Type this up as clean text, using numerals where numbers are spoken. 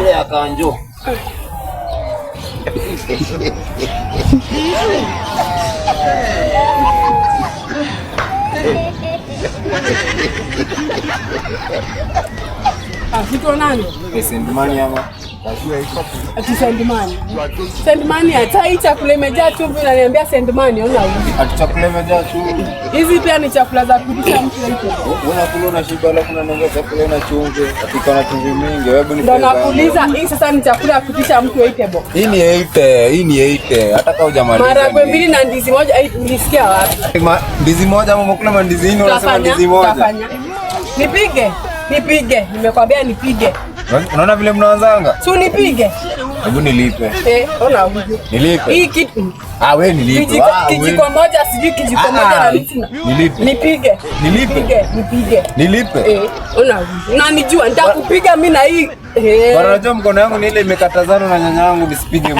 ile ya kanjo. Kitu nani? Sendimani ama. Ati sendimani. Sendimani hata hii chakula imejaa chumvi unaniambia sendimani ona huko. Ati chakula imejaa chumvi. Hizi pia ni chakula za kutisha mtu hicho. Unakula na shiba alafu unaniambia chakula na chumvi. Ati kana chumvi mingi. Wewe ni ndio nakuuliza hii sasa ni chakula ya kutisha mtu eatable. Hii ni 8, hii ni 8. Hata kama hujamaliza. Maharagwe mbili na ndizi moja ulisikia wapi? Ndizi moja ama umekula mandizi nne unasema ndizi moja. Nipige. Nimekwambia nipige. Unaona vile mnaanzanga? Si nipige. Hebu nilipe. Ona huko. Nilipe. Hii kitu. Wewe nilipe. Kijiko moja sijui kijiko moja na litina. Nilipe. Nipige. Nilipe. Ona huko. Unanijua nitakupiga mimi na hii. Bwana, unajua mkono yangu ni ile imekatazana na nyanya yangu nisipige.